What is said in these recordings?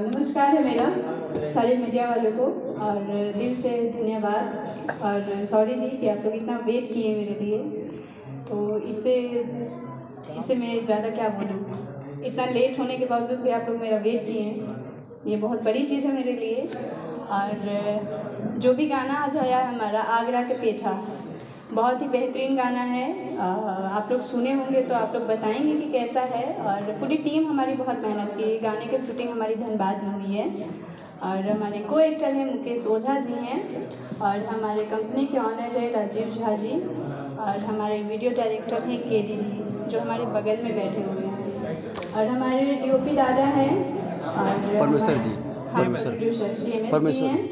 नमस्कार है मेरा सारे मीडिया वालों को और दिल से धन्यवाद और सॉरी भी कि आप लोग इतना वेट किए मेरे लिए। तो इससे मैं ज़्यादा क्या बोलूँ, इतना लेट होने के बावजूद भी आप लोग मेरा वेट किए हैं, ये बहुत बड़ी चीज़ है मेरे लिए। और जो भी गाना आज आया है हमारा आगरा के पेठा, बहुत ही बेहतरीन गाना है। आप लोग सुने होंगे तो आप लोग बताएंगे कि कैसा है। और पूरी टीम हमारी बहुत मेहनत की, गाने की शूटिंग हमारी धनबाद में हुई है और हमारे को एक्टर हैं मुकेश ओझा जी हैं और हमारे कंपनी के ऑनर है राजीव झा जी और हमारे वीडियो डायरेक्टर हैं केडी जी जो हमारे बगल में बैठे हुए हैं और हमारे डीओपी दादा हैं और परमेश्वर जी परमेश्वर हैं,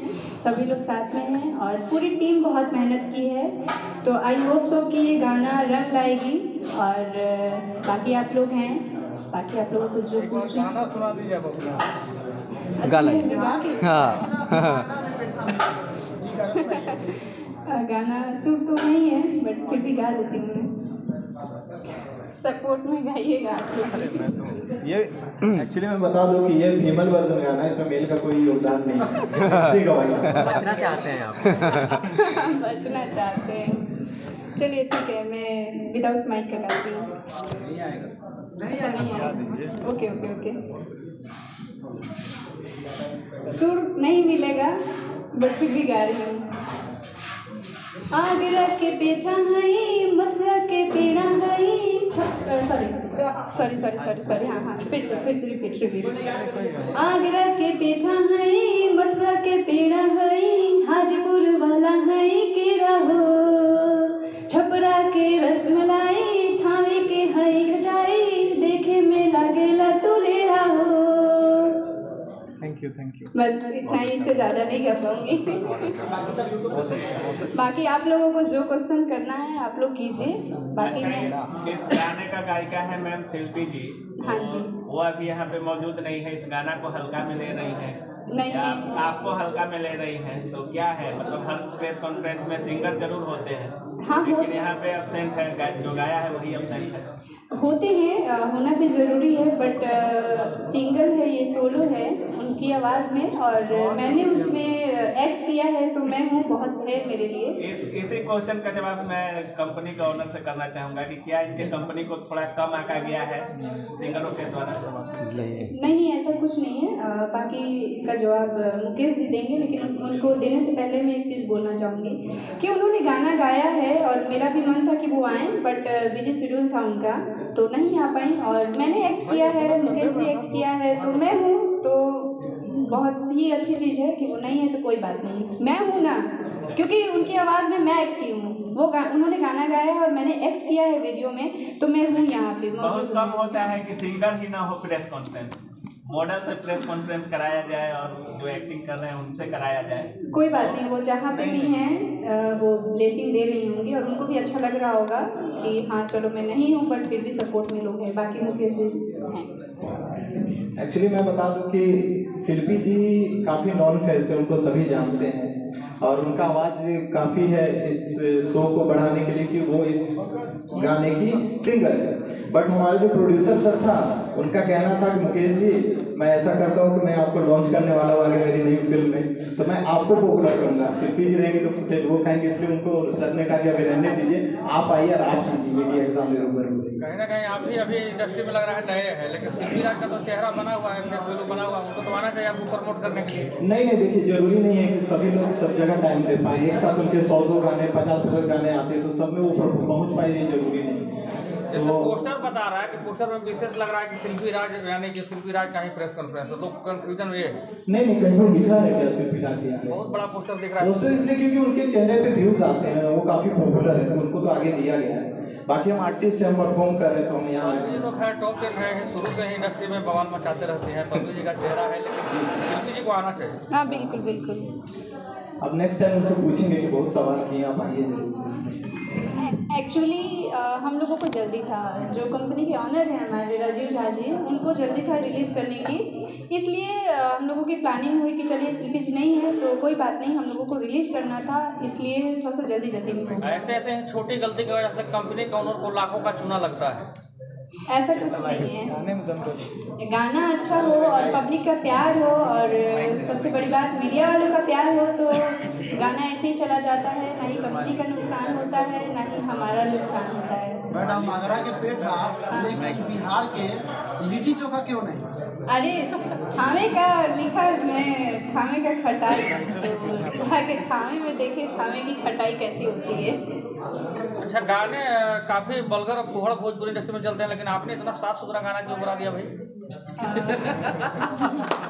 सभी लोग साथ में हैं और पूरी टीम बहुत मेहनत की है। तो आई होप सो कि ये गाना रंग लाएगी और बाकी आप लोग हैं, बाकी आप लोगों को जो कुछ गाना सुना दीजिए गाना सुर तो नहीं है बट फिर भी गा देती हूँ, सपोर्ट में गाइएगा। ये एक्चुअली मैं बता दूं कि ये फीमेल वर्जन गाना है, इसमें मेल का कोई योगदान नहीं है। बचना चाहते हैं आप बचना चाहते हैं, चलिए ठीक है, मैं विदाउट माइक का गाती हूँ। ओके ओके ओके, सुर नहीं मिलेगा बट फिर भी गा रही हूँ। आगरा के पेठा है, मथुरा के पेड़ा है, सॉरी हाँ फिर से रिपीट। आगरा के पेठा है, मथुरा के पेड़ा है, हाजीपुर वाला है केरा हो, छपरा के रसमलाई, थावे के है खटाई, देखे में लागेला तुलेरा हो। Thank you. बस इतना ही, से ज़्यादा नहीं कर पाऊँगी। बाकी आप लोगों को जो क्वेश्चन करना है आप लोग कीजिए। बाकी मैं इस गाने का गायिका है मैम शिल्पी जी। हाँ जी, वो अभी यहाँ पे मौजूद नहीं है, इस गाना को हल्का में ले रही है। नहीं आपको हल्का में ले रही हैं तो क्या है, मतलब हर प्रेस कॉन्फ्रेंस में सिंगर जरूर होते हैं, हाँ लेकिन यहाँ पे अब्सेंट है, जो गाया है वही अब्सेंट है। होते हैं, होना भी ज़रूरी है बट सिंगल है, ये सोलो है उनकी आवाज़ में और मैंने उसमें एक्ट किया है तो मैं हूँ, बहुत है मेरे लिए। इसी क्वेश्चन का जवाब मैं कंपनी के ओनर से करना चाहूँगा कि क्या इनके कंपनी को थोड़ा कम आंका गया है सिंगरों के द्वारा? नहीं ऐसा कुछ नहीं है। बाकी इसका जवाब मुकेश जी देंगे, लेकिन उनको देने से पहले मैं एक चीज़ बोलना चाहूँगी कि उन्होंने गाना गाया है और मेरा भी मन था कि वो आएँ बट बिजी शेड्यूल था उनका तो नहीं आ पाई और मैंने एक्ट किया है, मुकेश जी एक्ट किया है तो मैं हूँ, तो बहुत ही अच्छी चीज़ है कि वो नहीं है तो कोई बात नहीं, मैं हूँ ना, क्योंकि उनकी आवाज़ में मैं एक्ट की हूँ। उन्होंने गाना गाया है और मैंने एक्ट किया है वीडियो में, तो मैं हूँ यहाँ पे मौजूद। बहुत कम होता है कि सिंगर ही ना हो प्रेस कॉन्फ्रेंस, मॉडल से प्रेस कॉन्फ्रेंस कराया जाए और जो एक्टिंग कर रहे हैं उनसे कराया जाए। कोई बात नहीं, वो जहाँ पे भी हैं वो ब्लेसिंग दे रही होंगी और उनको भी अच्छा लग रहा होगा कि हाँ चलो मैं नहीं हूँ बट फिर भी सपोर्ट में लोग हैं। बाकी मुकेश जी हैं। एक्चुअली मैं बता दूं कि शिल्पी जी काफ़ी नॉन फेस है, उनको सभी जानते हैं और उनका आवाज़ काफ़ी है इस शो को बढ़ाने के लिए कि वो इस गाने की सिंगर है। बट हमारे जो प्रोड्यूसर सर था उनका कहना था कि मुकेश जी मैं ऐसा करता हूँ कि मैं आपको लॉन्च करने वाला हूँ आगे मेरी नई फिल्म में, तो मैं आपको पॉपुलर करूँगा, शिल्पी जी रहेंगे तो फुटेज वो खाएंगे, इसलिए उनको सर ने कहा कि अभी रहने दीजिए, आप आइए और आप मीडिया के सामने रूबरू होइए। कहीं ना कहीं आप भी अभी इंडस्ट्री में लग रहा है नए हैं, लेकिन शिल्पी राज का तो चेहरा बना हुआ है, फेस बना हुआ है, उनको तो आना चाहिए आपको प्रमोट करने के लिए। नहीं देखिए, जरूरी नहीं है कि सभी लोग सब जगह टाइम दे पाए, एक साथ उनके 100 गाने 50 गाने आते हैं तो सब में वो पहुँच पाए, ये जरूरी नहीं। जैसे पोस्टर बता रहा है कि पोस्टर में विशेष लग रहा है कि शिल्पी राज यानी कि शिल्पी राज का ही प्रेस कॉन्फ्रेंस है, तो कंफ्यूजन ये है। नहीं कहीं पर लिखा है क्या शिल्पी राज के? बहुत बड़ा पोस्टर दिख रहा है। पोस्टर इसलिए क्योंकि उनके चेहरे पे व्यूज आते हैं, वो काफी पॉपुलर है तो उनको तो आगे दिया गया है। बाकी हम आर्टिस्ट हैं, परफॉर्म कर रहे हैं तो हम यहाँ ये लोग है टॉप टेन है, शुरू से ही इंडस्ट्री में बवाल मचाते रहते हैं, पब्लू जी का चेहरा है, लेकिन शिल्पी जी को आना चाहिए। हाँ बिल्कुल बिल्कुल। अब नेक्स्ट टाइम उनसे पूछेंगे कि बहुत सवाल किए, आप आइए जरूर। एक्चुअली हम लोगों को जल्दी था, जो कंपनी के ऑनर हैं हमारे राजीव झा जी, उनको जल्दी था रिलीज़ करने की, इसलिए हम लोगों की प्लानिंग हुई कि चलिए शिल्पी जी नहीं है तो कोई बात नहीं, हम लोगों को रिलीज़ करना था, इसलिए थोड़ा सा जल्दी में। ऐसे छोटी गलती की वजह से कंपनी के ऑनर को लाखों का चूना लगता है। ऐसा कुछ नहीं है। गाना अच्छा हो और पब्लिक का प्यार हो, और सबसे बड़ी बात मीडिया वालों का प्यार हो, तो गाना ऐसे ही चला जाता है। ना ही कंपनी का नुकसान होता है, ना ही हमारा नुकसान होता है। मैडम आगरा के पेट आप, लेकिन बिहार के लिट्टी चोखा क्यों नहीं? अरे थामे का लिखा इसमें, थामे का खटाई, तो जाके थामे में देखे थामे की खटाई कैसी होती है। अच्छा, गाने काफ़ी बल्गर और फुहड़ भोजपुरी इंडस्ट्री में चलते हैं, लेकिन आपने इतना साफ सुथरा गाना क्यों बना दिया भाई?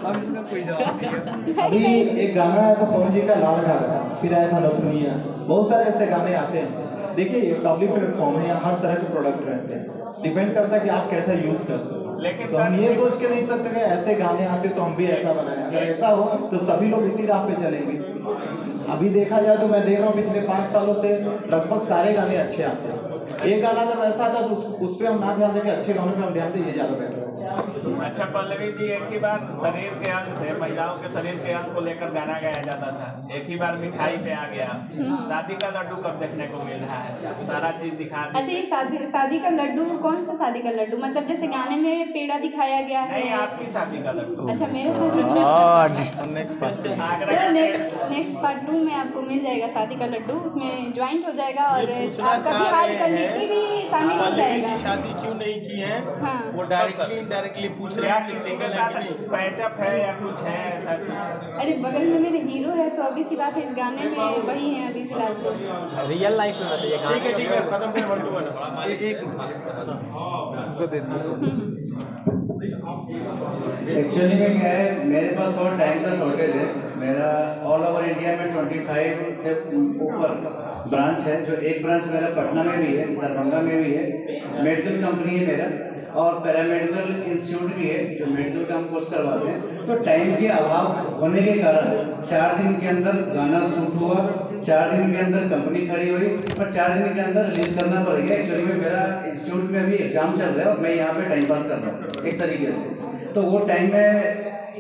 अब इसका कोई जवाब नहीं है। अभी एक गाना आया था पवन जी का लाल घाघरा, फिर आया था नथुनिया, बहुत सारे ऐसे गाने आते हैं। देखिए ये पब्लिक प्लेटफॉर्म है, यहाँ हर तरह के प्रोडक्ट रहते हैं, डिपेंड करता है कि आप कैसा यूज़ करते हो। लेकिन तो हम ये सोच के नहीं सकते कि ऐसे गाने आते तो हम भी ऐसा बनाएं। अगर ऐसा हो तो सभी लोग इसी राह पे चलेंगे। अभी देखा जाए तो मैं देख रहा हूँ पिछले 5 सालों से लगभग सारे गाने अच्छे आते हैं। एक गाना अगर वैसा आता तो उस पर हम ना ध्यान दें, अच्छे गानों पे हम ध्यान दें, ये ज़्यादा बेटर है। अच्छा पल्लवी जी, एक ही बार शरीर के अंग से, महिलाओं के शरीर के अंग को लेकर गाना गाया जाता था, एक ही बार मिठाई पे आ गया। शादी का लड्डू कब देखने को मिल रहा है? सारा चीज दिखा दी। अच्छा, ये शादी का लड्डू, कौन सा शादी का लड्डू? मतलब जैसे गाने में पेड़ा दिखाया गया है। नहीं, आपकी शादी का लड्डू। अच्छा, मेरे साथ नेक्स्ट पार्ट नेक्स्ट पार्ट 2 में आपको मिल जाएगा शादी का लड्डू। उसमें ज्वाइंट हो जाएगा और आपका बिहार का लिट्टी भी शामिल हो जाएगा। शादी क्यों नहीं की है? हाँ। वो डायरेक्टली पूछ रहे क्या हैं कि किसी के सिंगल साथ है कि नहीं? पैचअप है या कुछ है, ऐसा कुछ? अरे बगल में मेरे हीरो है, तो अभी सी बात है, इस गाने में वही है अभी फिलहाल तो। रियल लाइफ में बताइए। ठीक है, खत्म कर 1 2 1 एक को दे दिया। एक्चुअली में क्या है, मेरे पास थोड़ा टाइम का शॉर्टेज है। मेरा ऑल ओवर इंडिया में 25 से ऊपर ब्रांच है। जो एक ब्रांच मेरा पटना में भी है, दरभंगा में भी है, मेडिकल कंपनी है मेरा, और पैरामेडिकल इंस्टीट्यूट भी है जो मेडिकल का हम कोर्स करवाते हैं। तो टाइम के अभाव होने के कारण 4 दिन के अंदर गाना शूट हुआ, 4 दिन के अंदर कंपनी खड़ी हुई और 4 दिन के अंदर रिलीज करना पड़ गया। एक्चुअली में मेरा इंस्टीट्यूट में अभी एग्जाम चल रहा है और मैं यहाँ पे टाइम पास कर रहा हूँ एक तरीके से। तो वो टाइम मैं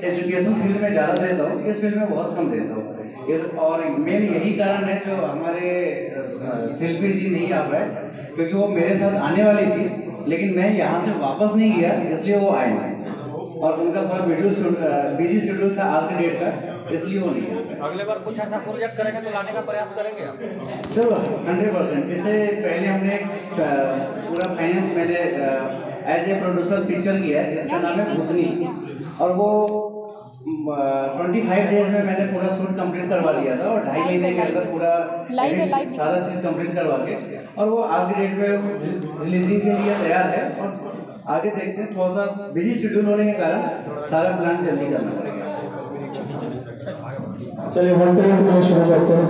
एजुकेशन फील्ड में ज़्यादा देता हूँ, इस फील्ड में बहुत कम देता हूँ। और मेन यही कारण है जो हमारे शिल्पी जी नहीं आ पाए, क्योंकि वो मेरे साथ आने वाली थी, लेकिन मैं यहाँ से वापस नहीं गया, इसलिए वो आए नहीं। और उनका थोड़ा बिजी शेड्यूल था आज के डेट का, इसलिए वो नहीं आए। अगले बार कुछ ऐसा प्रोजेक्ट करेंगे तो लाने का प्रयास करेंगे आप? चलो 100%। इससे पहले हमने पूरा फाइनेंस मैंने एज ए प्रोड्यूसर पिक्चर किया है जिसका नाम है भूतनी, और वो 25 डेज में मैंने पूरा शूट कंप्लीट करवा दिया था, और 2.5 महीने के अंदर पूरा सारा चीज़ कंप्लीट करवा के, और वो आज के डेट में रिलीजिंग के लिए तैयार है। और आगे देखते हैं, थोड़ा सा बिजी शेड्यूल होने के कारण सारा प्लान जल्दी करना पड़ेगा। चलिए 1 2 शुरू करते हैं।